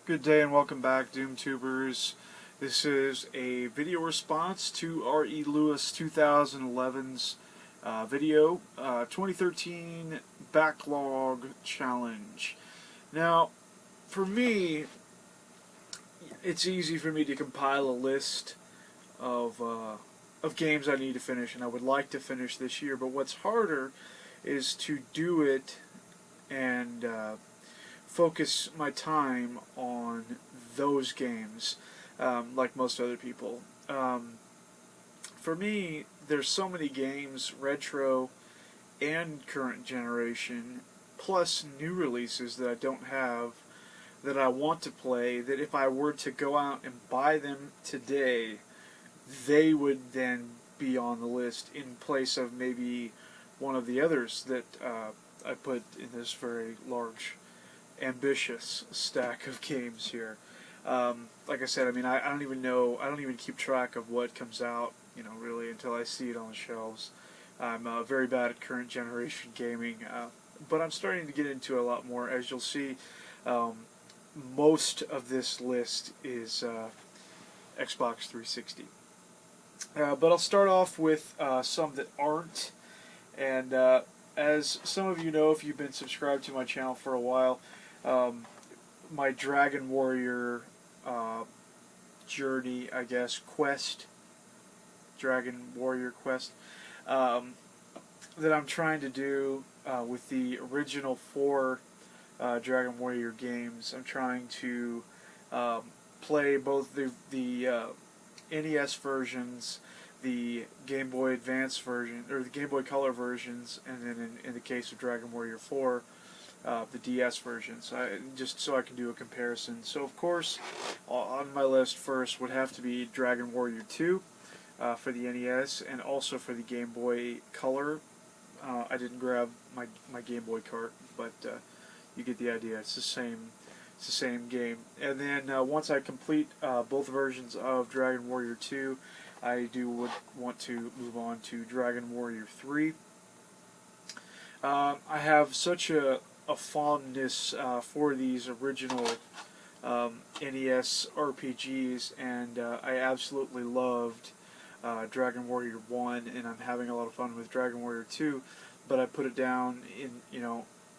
Good day and welcome back, DoomTubers. This is a video response to relewis 2011's video, 2013 Backlog Challenge. Now, for me, it's easy for me to compile a list of games I need to finish, and I would like to finish this year, but what's harder is to do it and focus my time on those games, like most other people. For me, there's so many games, retro and current generation, plus new releases that I don't have, that I want to play, that if I were to go out and buy them today, they would then be on the list in place of maybe one of the others that I put in this very large, ambitious stack of games here. Like I said, I mean, I don't even know, I don't even keep track of what comes out, really, until I see it on the shelves. I'm very bad at current generation gaming, but I'm starting to get into a lot more. As you'll see, most of this list is Xbox 360. But I'll start off with some that aren't, and as some of you know, if you've been subscribed to my channel for a while, my Dragon Warrior journey, I guess, Dragon Warrior quest, that I'm trying to do with the original 4 Dragon Warrior games. I'm trying to play both the NES versions, the Game Boy Advance version, or the Game Boy Color versions, and then in the case of Dragon Warrior 4, the DS version, just so I can do a comparison. So of course, on my list first would have to be Dragon Warrior 2 for the NES, and also for the Game Boy Color. I didn't grab my Game Boy cart, but you get the idea. It's the same game. And then once I complete both versions of Dragon Warrior 2, I would want to move on to Dragon Warrior 3. I have such a fondness for these original NES RPGs, and I absolutely loved Dragon Warrior 1, and I'm having a lot of fun with Dragon Warrior 2, but I put it down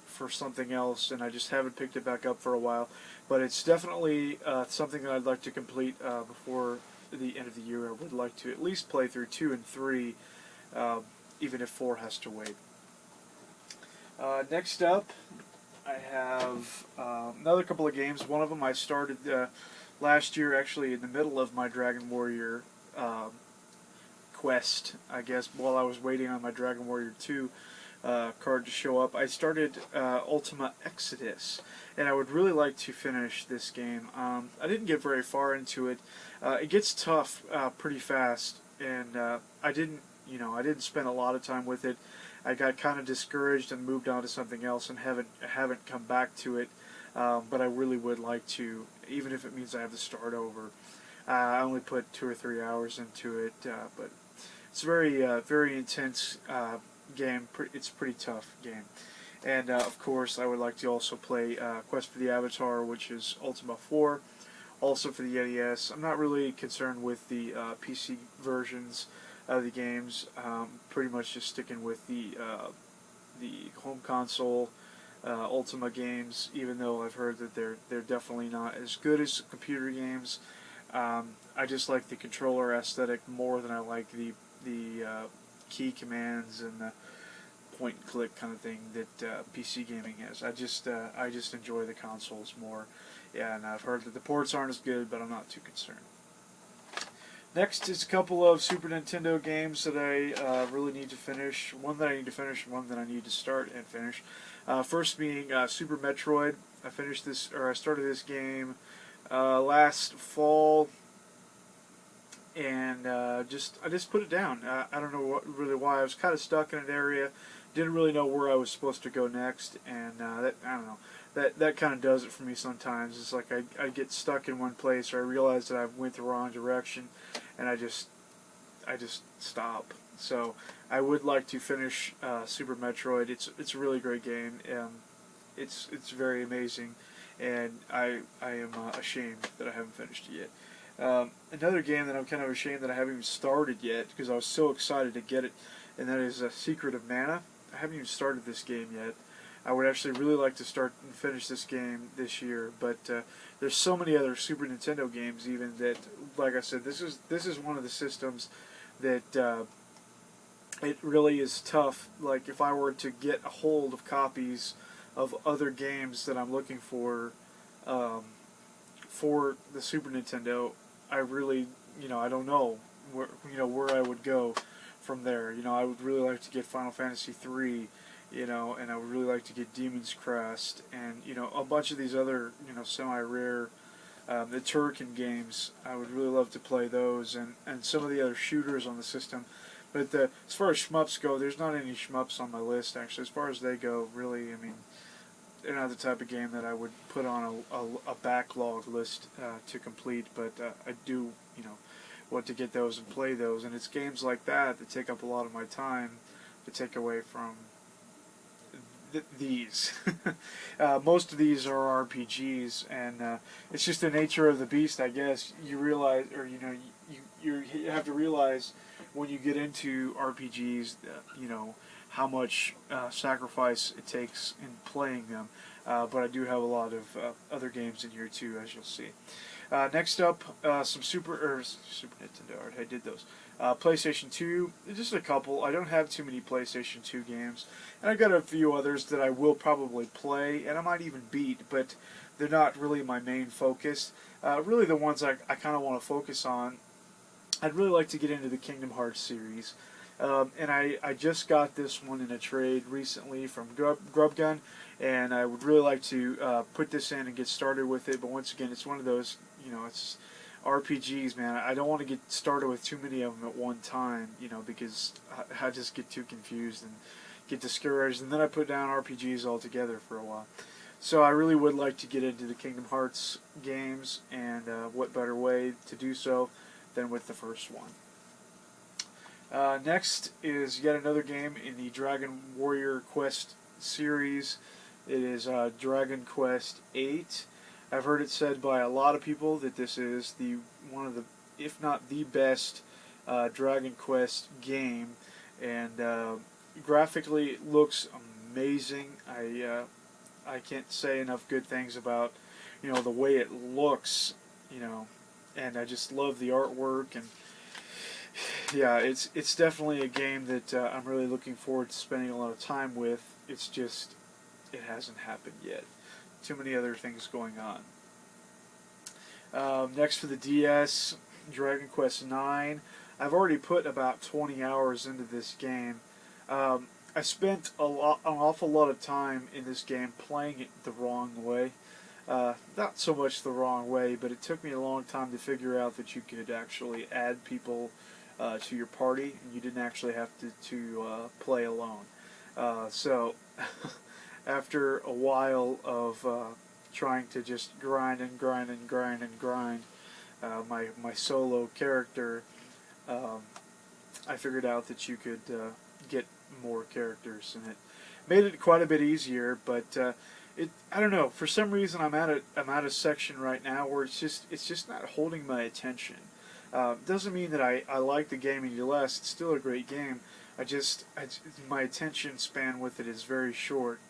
for something else, and I just haven't picked it back up for a while. But it's definitely something that I'd like to complete before the end of the year. I would like to at least play through 2 and 3, even if 4 has to wait. Next up, I have another couple of games. One of them I started last year, actually in the middle of my Dragon Warrior quest, I guess, while I was waiting on my Dragon Warrior 2 card to show up. I started Ultima Exodus, and I would really like to finish this game. I didn't get very far into it. It gets tough pretty fast, and I didn't spend a lot of time with it. I got kind of discouraged and moved on to something else, and haven't come back to it. But I really would like to, even if it means I have to start over. I only put 2 or 3 hours into it, but it's a very intense game. It's a pretty tough game. And of course, I would like to also play Quest for the Avatar, which is Ultima 4, also for the NES. I'm not really concerned with the PC versions of the games. Pretty much just sticking with the home console Ultima games, even though I've heard that they're definitely not as good as computer games. I just like the controller aesthetic more than I like the key commands and the point and click kind of thing that PC gaming has. I just enjoy the consoles more. Yeah, and I've heard that the ports aren't as good, but I'm not too concerned. Next is a couple of Super Nintendo games that I really need to finish. One that I need to finish, and one that I need to start and finish. First being Super Metroid. I started this game last fall, and I just put it down. I don't know really why. I was kind of stuck in an area, didn't really know where I was supposed to go next, and I don't know. That kind of does it for me sometimes. It's like I get stuck in one place, or I realize that I went the wrong direction, and I just stop. So I would like to finish Super Metroid. It's a really great game. It's very amazing, and I am ashamed that I haven't finished it yet. Another game that I'm kind of ashamed that I haven't even started yet because I was so excited to get it, and that is Secret of Mana. I haven't even started this game yet. I would actually really like to start and finish this game this year, but there's so many other Super Nintendo games even that, like I said, this is one of the systems that it really is tough. Like if I were to get a hold of copies of other games that I'm looking um, for the Super Nintendo, I really, I don't know where I would go from there. I would really like to get Final Fantasy 3, and I would really like to get Demon's Crest, and a bunch of these other semi-rare the Turrican games. I would really love to play those, and some of the other shooters on the system. But as far as shmups go, there's not any shmups on my list actually. As far as they go, really, I mean, they're not the type of game that I would put on a backlog list to complete. But I do, want to get those and play those, and it's games like that take up a lot of my time to take away from these. Most of these are RPGs, and it's just the nature of the beast, I guess. You realize, or you have to realize when you get into RPGs, how much sacrifice it takes in playing them. But I do have a lot of other games in here too, as you'll see. Next up, some Super Nintendo. I did those. PlayStation 2, just a couple. I don't have too many PlayStation 2 games, and I've got a few others that I will probably play, and I might even beat, but they're not really my main focus. Really, the ones I kind of want to focus on, I'd really like to get into the Kingdom Hearts series. And I just got this one in a trade recently from Grubgun, and I would really like to put this in and get started with it. But once again, it's one of those, it's RPGs, man. I don't want to get started with too many of them at one time, because I just get too confused and get discouraged, and then I put down RPGs altogether for a while. So I really would like to get into the Kingdom Hearts games, and what better way to do so than with the first one. Next is yet another game in the Dragon Warrior Quest series. It is Dragon Quest VIII. I've heard it said by a lot of people that this is one of the, if not the best, Dragon Quest game, and graphically it looks amazing. I can't say enough good things about the way it looks, and I just love the artwork, and yeah, it's definitely a game that I'm really looking forward to spending a lot of time with. It's just, it hasn't happened yet. Too many other things going on. Next for the DS, Dragon Quest IX. I've already put about 20 hours into this game. I spent an awful lot of time in this game playing it the wrong way. Not so much the wrong way, but it took me a long time to figure out that you could actually add people to your party, and you didn't actually have to play alone. So after a while of trying to just grind and grind and grind and grind my solo character, I figured out that you could get more characters, and it made it quite a bit easier. But I don't know, for some reason I'm at a section right now where it's just not holding my attention. Doesn't mean that I like the game any less. It's still a great game. My attention span with it is very short,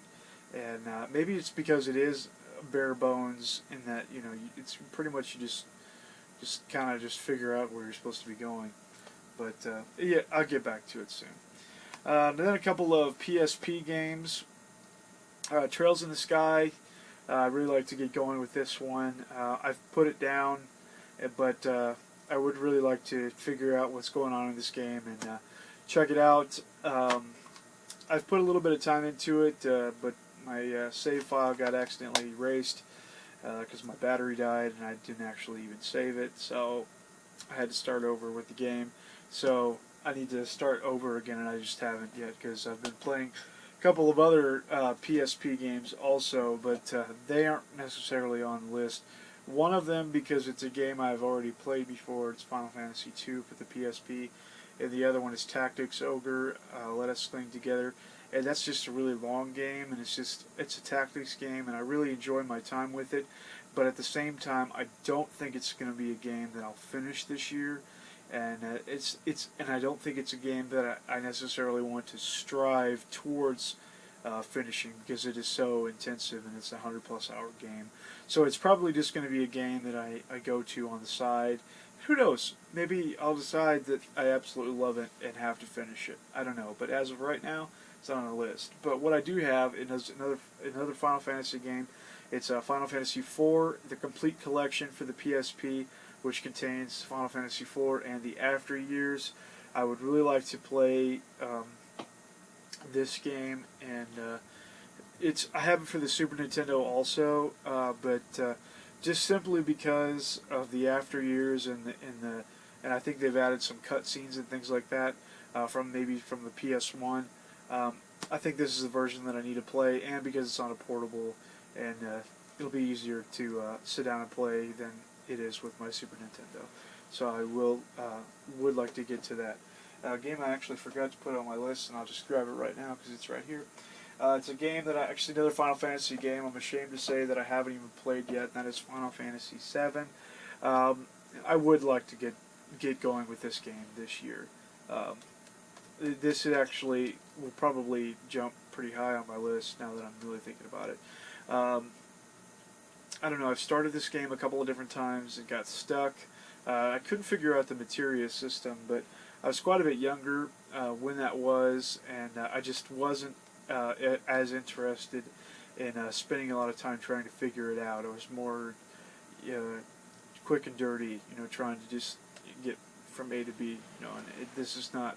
and maybe it's because it is bare bones in that it's pretty much you just kind of just figure out where you're supposed to be going. But yeah, I'll get back to it soon. And then a couple of PSP games. Trails in the Sky. I really like to get going with this one. I've put it down, but I would really like to figure out what's going on in this game and check it out. I've put a little bit of time into it, but my save file got accidentally erased because my battery died and I didn't actually even save it, so I had to start over with the game. So I need to start over again, and I just haven't yet because I've been playing a couple of other PSP games also, but they aren't necessarily on the list. One of them, because it's a game I've already played before, it's Final Fantasy II for the PSP, and the other one is Tactics Ogre, Let Us Cling Together. and that's just a really long game, and it's a tactics game, and I really enjoy my time with it. But at the same time, I don't think it's going to be a game that I'll finish this year, and and I don't think it's a game that I necessarily want to strive towards finishing, because it is so intensive and it's a 100+ hour game. So it's probably just going to be a game that I go to on the side. Who knows? Maybe I'll decide that I absolutely love it and have to finish it. I don't know. But as of right now, it's not on the list. But what I do have is another Final Fantasy game. It's Final Fantasy IV, the complete collection for the PSP, which contains Final Fantasy IV and the After Years. I would really like to play this game, and I have it for the Super Nintendo also, but just simply because of the After Years and I think they've added some cutscenes and things like that from the PS1. I think this is the version that I need to play, and because it's on a portable, and it'll be easier to sit down and play than it is with my Super Nintendo. So I would like to get to that. Game I actually forgot to put on my list, and I'll just grab it right now because it's right here. It's a game that another Final Fantasy game. I'm ashamed to say that I haven't even played yet, and that is Final Fantasy VII. I would like to get going with this game this year. This actually will probably jump pretty high on my list now that I'm really thinking about it. I don't know, I've started this game a couple of different times and got stuck. I couldn't figure out the materia system, but I was quite a bit younger when that was, and I just wasn't as interested in spending a lot of time trying to figure it out. I was more quick and dirty, trying to just get from A to B, and this is not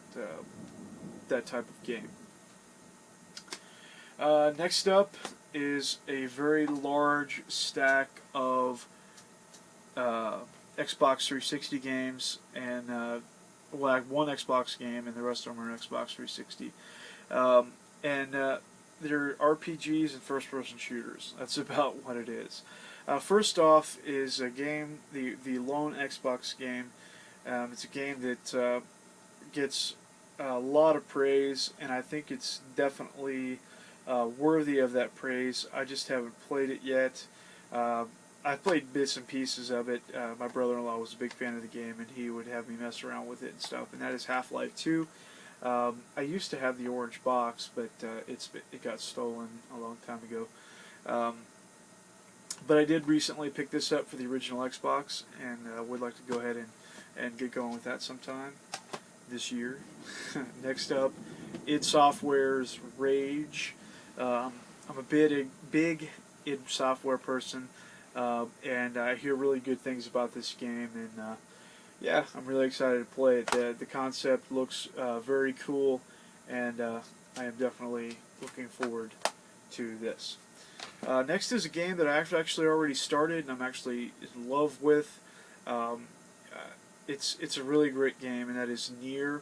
that type of game. Next up is a very large stack of Xbox 360 games, and I have one Xbox game, and the rest of them are Xbox 360. And they're RPGs and first-person shooters. That's about what it is. First off is a game, the lone Xbox game. It's a game that gets a lot of praise, and I think it's definitely worthy of that praise. I just haven't played it yet. I've played bits and pieces of it. My brother-in-law was a big fan of the game, and he would have me mess around with it and stuff, and that is Half-Life 2. I used to have the orange box, but it got stolen a long time ago. But I did recently pick this up for the original Xbox, and would like to go ahead and get going with that sometime this year. Next up, id Software's Rage. I'm a big id Software person, and I hear really good things about this game, and yeah, I'm really excited to play it. The concept looks very cool, and I am definitely looking forward to this. Next is a game that I've actually already started, and I'm actually in love with. It's a really great game, and that is Nier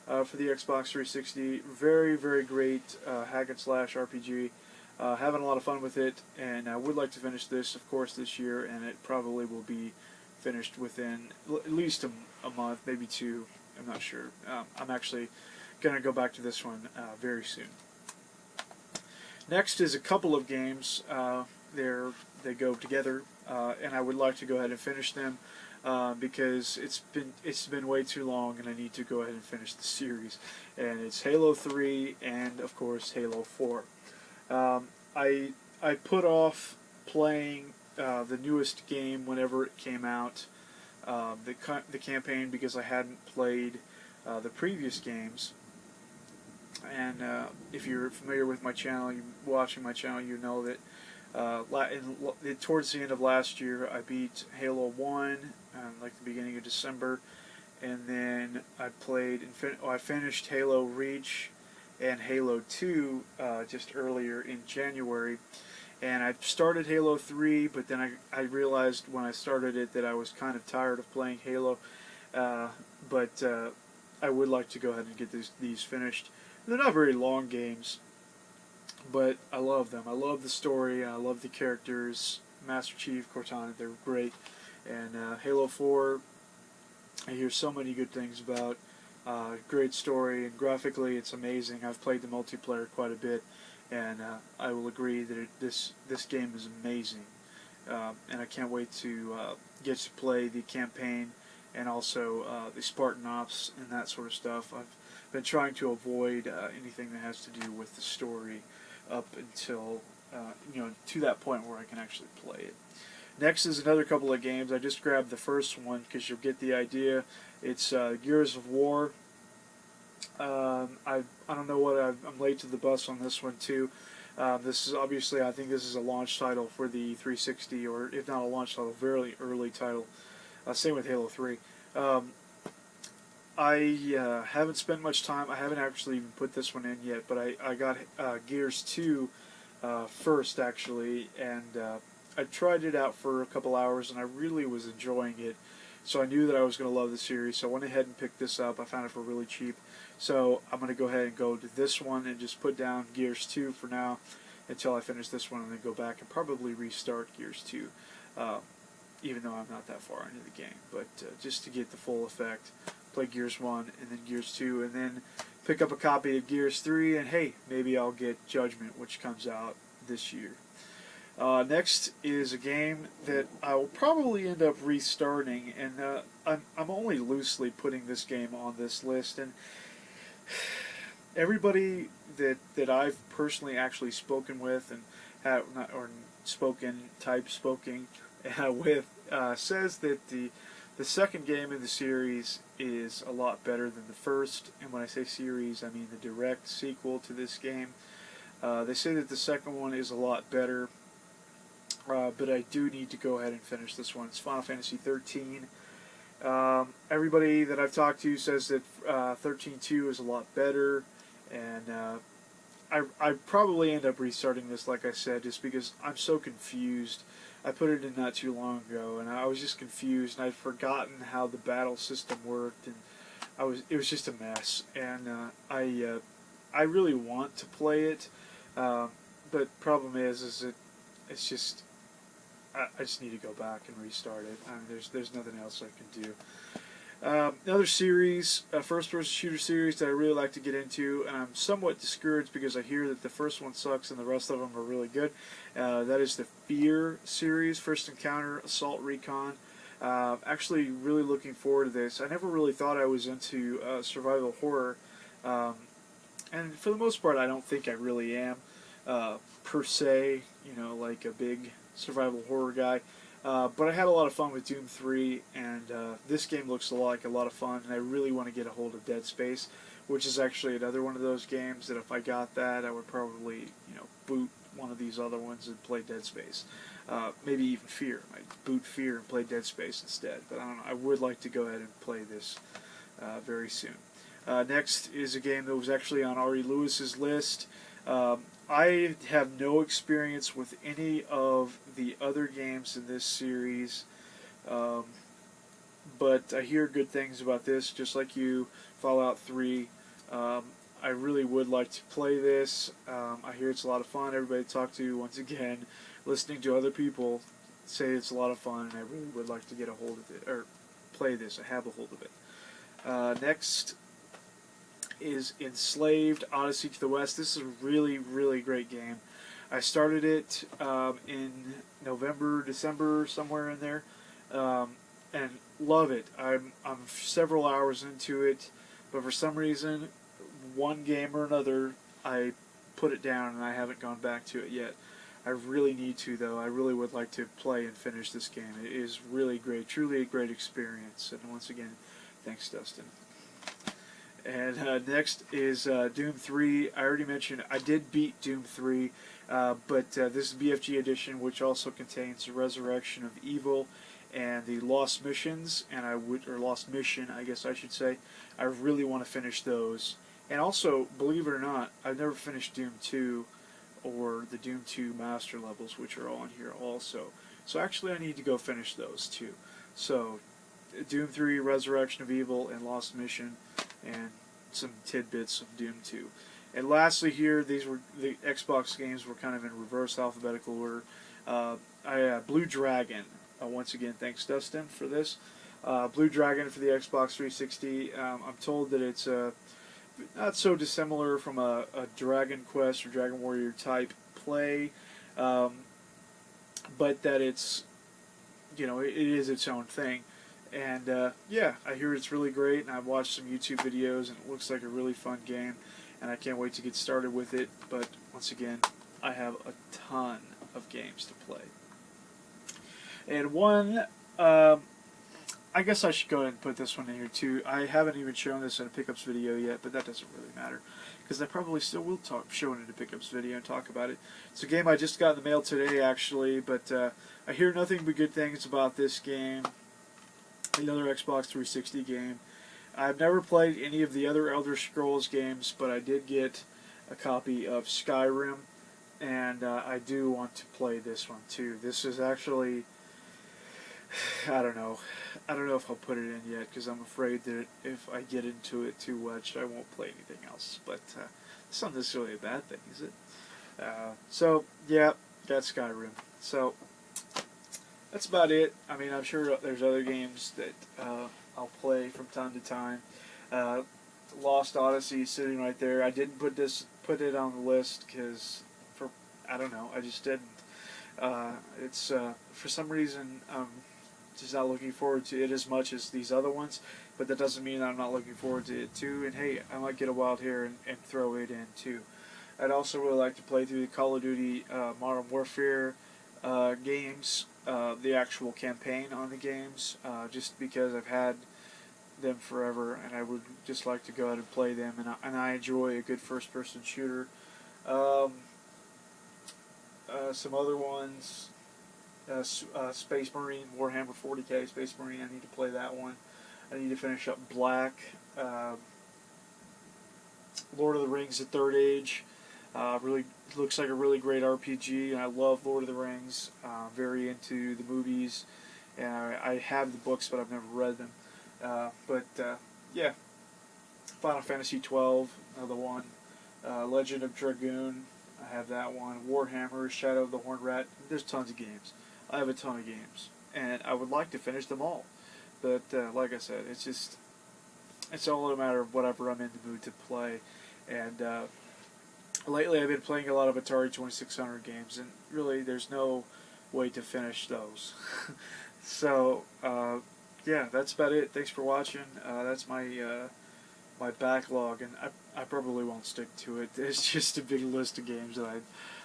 for the Xbox 360. Very, very great hack and slash RPG. Having a lot of fun with it, and I would like to finish this, of course, this year, and it probably will be finished within at least a month, maybe two. I'm not sure. I'm actually going to go back to this one very soon. Next is a couple of games. They go together, and I would like to go ahead and finish them because it's been way too long, and I need to go ahead and finish the series. And it's Halo 3 and of course Halo 4. I put off playing the newest game whenever it came out, the campaign, because I hadn't played the previous games. And if you're familiar with my channel, you're watching my channel, you know that towards the end of last year I beat Halo 1, like the beginning of December, and then I finished Halo Reach and Halo 2 just earlier in January. And I started Halo 3, but then I realized when I started it that I was kind of tired of playing Halo, but I would like to go ahead and get these finished. They're not very long games, but I love them. I love the story, and I love the characters. Master Chief, Cortana, they're great. And Halo 4, I hear so many good things about. Great story, and graphically it's amazing. I've played the multiplayer quite a bit, and I will agree that this game is amazing. And I can't wait to get to play the campaign and also the Spartan Ops and that sort of stuff. I've been trying to avoid anything that has to do with the story up until to that point where I can actually play it. Next is another couple of games. I just grabbed the first one because you'll get the idea. It's Gears of War. I don't know what I'm late to the bus on this one too. This is obviously, I think this is a launch title for the 360, or if not a launch title, very early title. Same with Halo 3. I haven't spent much time. I haven't actually even put this one in yet, but I got Gears 2 first actually, and I tried it out for a couple hours, and I really was enjoying it. So I knew that I was going to love the series, so I went ahead and picked this up. I found it for really cheap. So I'm going to go ahead and go to this one and just put down Gears 2 for now until I finish this one, and then go back and probably restart Gears 2, even though I'm not that far into the game. But just to get the full effect, play Gears 1 and then Gears 2, and then pick up a copy of Gears 3, and hey, maybe I'll get Judgment, which comes out this year. Next is a game that I will probably end up restarting, and I'm only loosely putting this game on this list, and everybody that I've personally actually spoken with and have not or spoken with says that the second game in the series is a lot better than the first, and when I say series, I mean the direct sequel to this game. They say that the second one is a lot better. But I do need to go ahead and finish this one. It's Final Fantasy 13. Everybody that I've talked to says that 13.2 is a lot better, and I probably end up restarting this, like I said, just because I'm so confused. I put it in not too long ago, and I was just confused, and I'd forgotten how the battle system worked, and it was just a mess. And I really want to play it, but problem is it's just. I just need to go back and restart it. I mean, there's nothing else I can do. Another series, a first-person shooter series that I really like to get into, and I'm somewhat discouraged because I hear that the first one sucks and the rest of them are really good. That is the Fear series, First Encounter, Assault Recon. Actually, really looking forward to this. I never really thought I was into survival horror, and for the most part, I don't think I really am, per se. Like a big survival horror guy, but I had a lot of fun with Doom 3, and this game looks like a lot of fun, and I really want to get a hold of Dead Space, which is actually another one of those games that if I got that, I would probably boot one of these other ones and play Dead Space. Maybe even Fear. I'd boot Fear and play Dead Space instead, but I don't know. I would like to go ahead and play this very soon. Next is a game that was actually on Ari Lewis's list. I have no experience with any of the other games in this series, but I hear good things about this, just like you, Fallout 3. I really would like to play this. I hear it's a lot of fun. Everybody I talk to, once again, listening to other people say it's a lot of fun, and I really would like to get a hold of it, or play this, I have a hold of it. Next is Enslaved: Odyssey to the West. This is a really, really great game. I started it in November, December, somewhere in there, and love it. I'm several hours into it, but for some reason, one game or another, I put it down and I haven't gone back to it yet. I really need to, though. I really would like to play and finish this game. It is really great, truly a great experience. And once again, thanks, Dustin. And next is Doom 3. I already mentioned I did beat Doom 3, but this is BFG edition, which also contains the Resurrection of Evil and the Lost Missions, or Lost Mission, I guess I should say. I really want to finish those. And also, believe it or not, I've never finished Doom 2 or the Doom 2 Master Levels, which are on here also. So actually, I need to go finish those too. So, Doom 3, Resurrection of Evil, and Lost Mission, and some tidbits of Doom 2. And lastly here, these were the Xbox games were kind of in reverse alphabetical order. Blue Dragon, once again, thanks Dustin for this. Blue Dragon for the Xbox 360. I'm told that it's not so dissimilar from a Dragon Quest or Dragon Warrior type play, um, but that it's, it is its own thing. And yeah, I hear it's really great, and I've watched some YouTube videos, and it looks like a really fun game, and I can't wait to get started with it. But once again, I have a ton of games to play. And one, I guess I should go ahead and put this one in here too. I haven't even shown this in a pickups video yet, but that doesn't really matter, because I probably still will show it in a pickups video and talk about it. It's a game I just got in the mail today, actually, but I hear nothing but good things about this game. Another Xbox 360 game. I've never played any of the other Elder Scrolls games, but I did get a copy of Skyrim, and I do want to play this one too. This is actually, I don't know if I'll put it in yet, because I'm afraid that if I get into it too much, I won't play anything else. But it's not necessarily a bad thing, is it? So yeah, that's Skyrim. So that's about it. I mean, I'm sure there's other games that I'll play from time to time. Lost Odyssey is sitting right there. I didn't put it on the list because I don't know, I just didn't. It's for some reason just not looking forward to it as much as these other ones, but that doesn't mean I'm not looking forward to it too. And hey, I might get a wild hair and throw it in too. I'd also really like to play through the Call of Duty Modern Warfare games, the actual campaign on the games, just because I've had them forever, and I would just like to go out and play them, and I enjoy a good first-person shooter. Some other ones, Space Marine, Warhammer 40k, Space Marine, I need to play that one. I need to finish up Black, Lord of the Rings: The Third Age. Really looks like a really great RPG, and I love Lord of the Rings. Very into the movies, and I have the books, but I've never read them. Yeah, Final Fantasy 12, another one. Legend of Dragoon, I have that one. Warhammer, Shadow of the Horned Rat. There's tons of games. I have a ton of games, and I would like to finish them all. But like I said, it's all a matter of whatever I'm in the mood to play. And lately I've been playing a lot of Atari 2600 games, and really there's no way to finish those. So, yeah, that's about it. Thanks for watching. That's my my backlog, and I probably won't stick to it. It's just a big list of games that I'd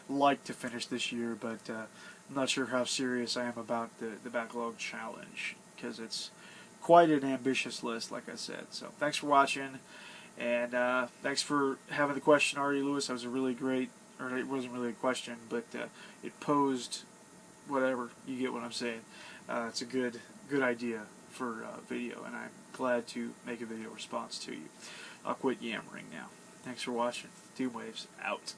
like to finish this year, but I'm not sure how serious I am about the backlog challenge, because it's quite an ambitious list, like I said. So thanks for watching, and thanks for having the question, R.E. Lewis. That was a really great, or it wasn't really a question, but it posed whatever. You get what I'm saying. It's a good idea for video, and I'm glad to make a video response to you. I'll quit yammering now. Thanks for watching. Doom Waves out.